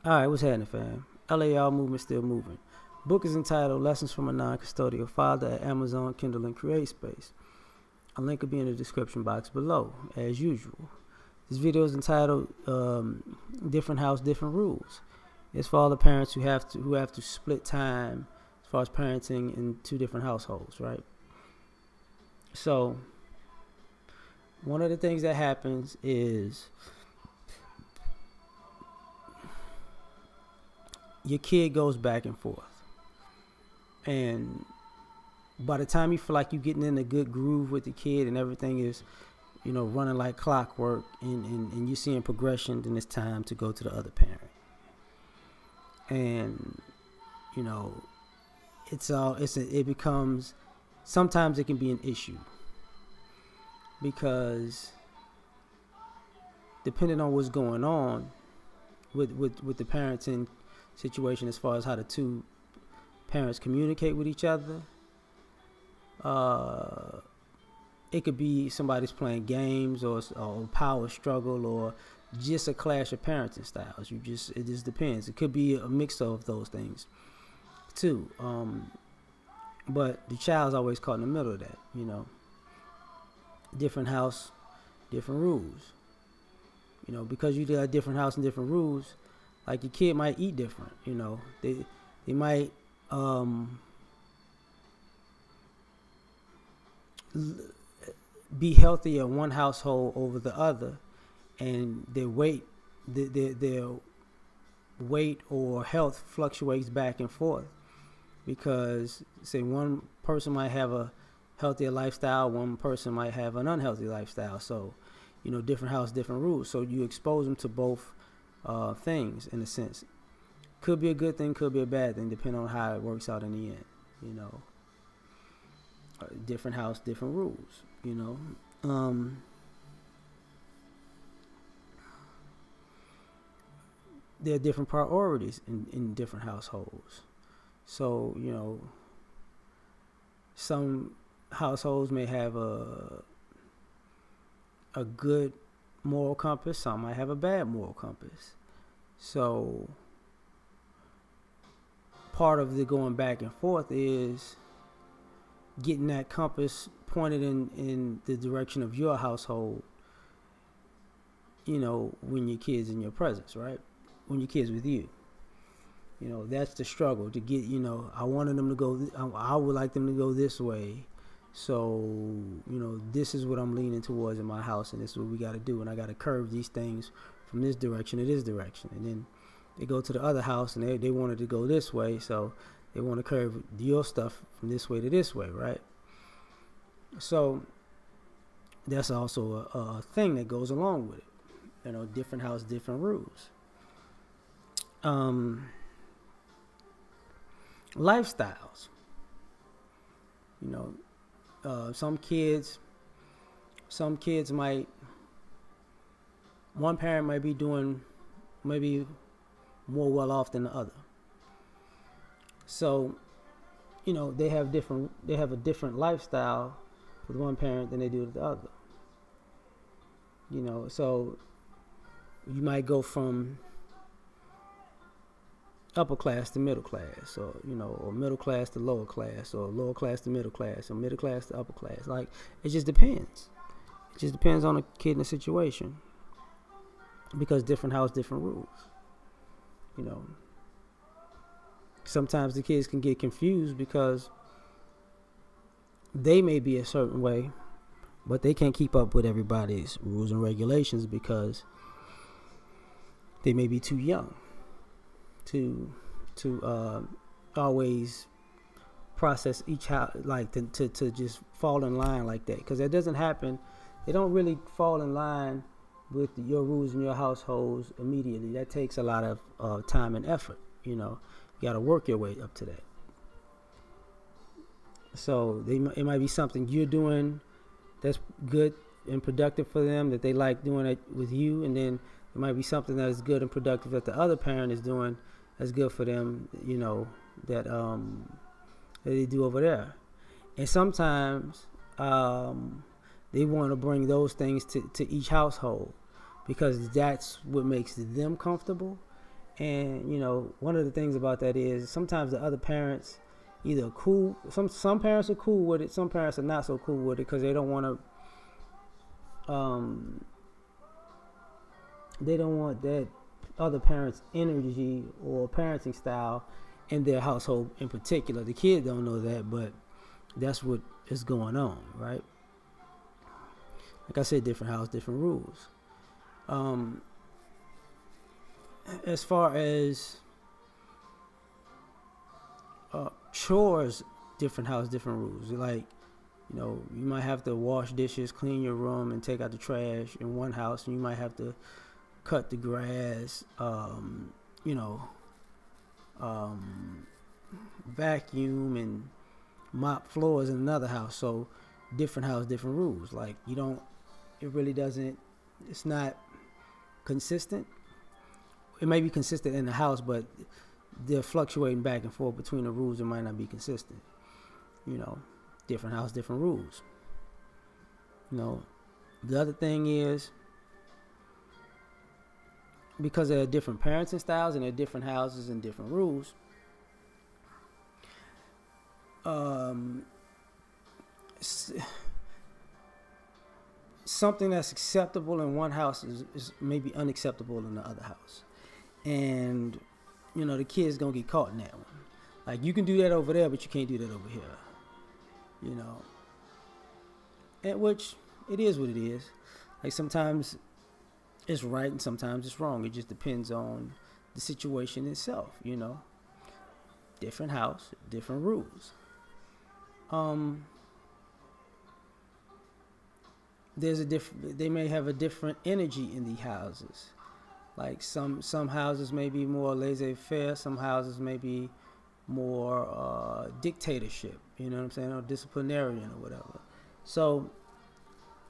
All right, what's happening, fam? L.A.R. movement still moving. Book is entitled Lessons from a Non-Custodial Father at Amazon, Kindle, and CreateSpace. A link will be in the description box below, as usual. This video is entitled Different House, Different Rules. It's for all the parents who have to split time as far as parenting in two different households, right? So, one of the things that happens is your kid goes back and forth. And by the time you feel like you're getting in a good groove with the kid and everything is, running like clockwork and you're seeing progression, then it's time to go to the other parent. And, it becomes, sometimes it can be an issue because depending on what's going on with the parenting situation as far as how the two parents communicate with each other, it could be somebody's playing games or power struggle or just a clash of parenting styles. It just depends. It could be a mix of those things too. But the child's always caught in the middle of that. Different house, different rules. Because you got a different house and different rules. Like your kid might eat different. They might be healthier in one household over the other, and their weight or health fluctuates back and forth because, say, one person might have a healthier lifestyle, one person might have an unhealthy lifestyle. So, different house, different rules. So you expose them to both things in a sense. Could be a good thing, could be a bad thing, depending on how it works out in the end. Different house, different rules. There are different priorities in different households. So, some households may have a good moral compass, some might have a bad moral compass. So, part of the going back and forth is getting that compass pointed in the direction of your household, when your kid's in your presence, right? When your kid's with you. That's the struggle to get, I wanted them to go, I would like them to go this way. So, this is what I'm leaning towards in my house, and this is what we got to do. And I got to curve these things from this direction to this direction. And then they go to the other house, and they wanted to go this way, so they want to curve your stuff from this way to this way, right? So that's also a thing that goes along with it. Different house, different rules. Lifestyles. Some kids might, one parent might be doing maybe more well off than the other. So, they have a different lifestyle with one parent than they do with the other. So you might go from upper class to middle class, or or middle class to lower class, or lower class to middle class, or middle class to upper class. Like, it just depends. It just depends on the kid and the situation, because different house, different rules. Sometimes the kids can get confused because they may be a certain way, but they can't keep up with everybody's rules and regulations because they may be too young to always process each house, like to just fall in line like that, because that doesn't happen. They don't really fall in line with your rules in your households immediately. That takes a lot of time and effort. You got to work your way up to that. So it might be something you're doing that's good and productive for them, that they like doing it with you, and then it might be something that is good and productive that the other parent is doing that's good for them, that they do over there. And sometimes they want to bring those things to each household because that's what makes them comfortable, And one of the things about that is sometimes the other parents either cool. Some parents are cool with it. Some parents are not so cool with it because they don't want to. They don't want that other parent's energy or parenting style in their household in particular. The kid don't know that, but that's what is going on, right? Like I said, different house, different rules. As far as chores, different house, different rules. Like, you might have to wash dishes, clean your room, and take out the trash in one house, and you might have to cut the grass, vacuum and mop floors in another house. So different house, different rules. Like, it really doesn't, it's not consistent. It may be consistent in the house, but they're fluctuating back and forth between the rules. It might not be consistent. Different house, different rules. The other thing is, because there are different parenting styles and there are different houses and different rules, something that's acceptable in one house is maybe unacceptable in the other house. And, the kid's going to get caught in that one. Like, you can do that over there, but you can't do that over here. And which, it is what it is. Like, sometimes it's right and sometimes it's wrong. It just depends on the situation itself, Different house, different rules. They may have a different energy in the houses. Like some houses may be more laissez-faire, some houses may be more dictatorship, you know what I'm saying, or disciplinarian or whatever. So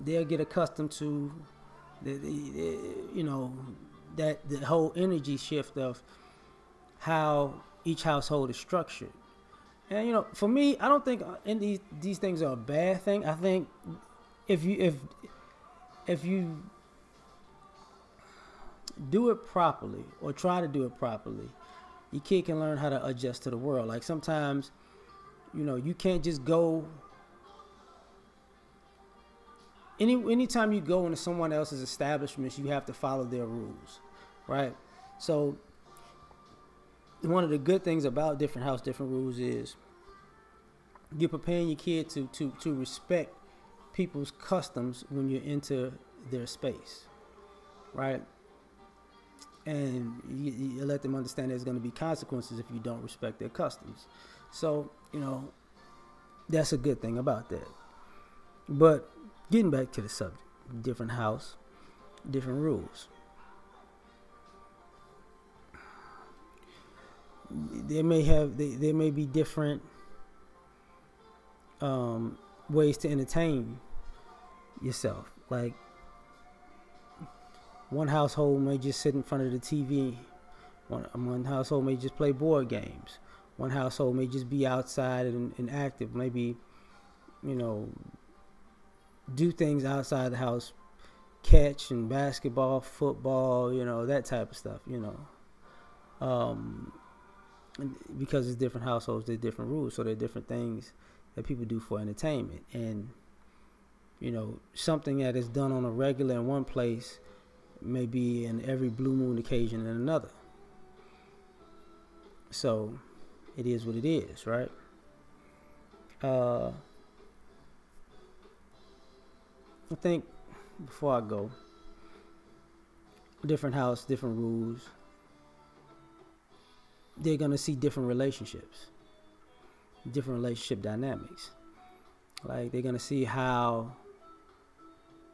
they'll get accustomed to that the whole energy shift of how each household is structured. And for me, I don't think these things are a bad thing. I think if you do it properly or try to do it properly, your kid can learn how to adjust to the world. Like sometimes, you can't just go. Anytime you go into someone else's establishment, you have to follow their rules, right? So one of the good things about different house, different rules is you're preparing your kid to respect people's customs when you're into their space, right? And you let them understand there's going to be consequences if you don't respect their customs. So, that's a good thing about that. But getting back to the subject, different house, different rules. There may be different ways to entertain yourself. Like, one household may just sit in front of the TV. One household may just play board games. One household may just be outside and active. Maybe, do things outside the house, catch and basketball, football, that type of stuff, because it's different households, there's different rules, so there are different things that people do for entertainment. And, something that is done on a regular in one place may be in every blue moon occasion in another. So it is what it is, right? I think before I go, different house, different rules. They're going to see different relationships, different relationship dynamics. Like, they're going to see how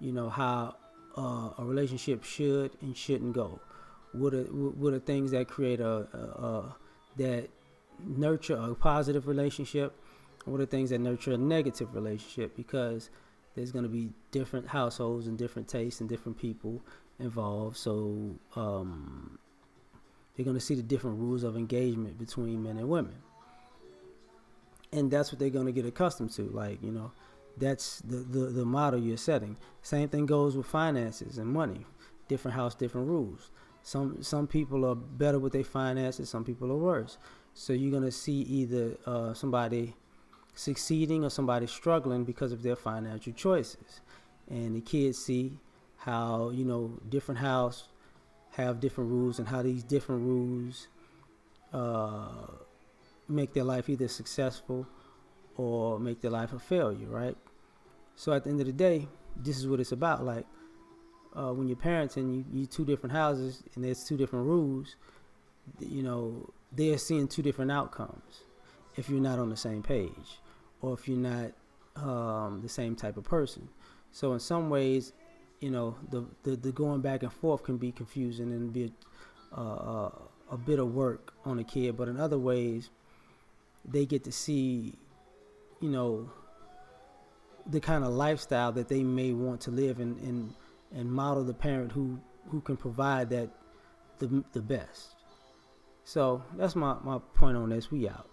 a relationship should and shouldn't go. What are things that create that nurture a positive relationship? What are things that nurture a negative relationship? Because there's going to be different households and different tastes and different people involved. So they're going to see the different rules of engagement between men and women. And that's what they're going to get accustomed to. Like, that's the model you're setting. Same thing goes with finances and money. Different house, different rules. Some people are better with their finances. Some people are worse. So you're gonna see either somebody succeeding or somebody struggling because of their financial choices. And the kids see how, different house have different rules, and how these different rules uh, make their life either successful or make their life a failure, right? So at the end of the day, this is what it's about. Like when you're parents and you two different houses and there's two different rules, they're seeing two different outcomes if you're not on the same page, or if you're not the same type of person. So in some ways, the going back and forth can be confusing and be a bit of work on a kid. But in other ways, they get to see, you know, the kind of lifestyle that they may want to live, and model the parent who can provide that the best. So that's my point on this. We out.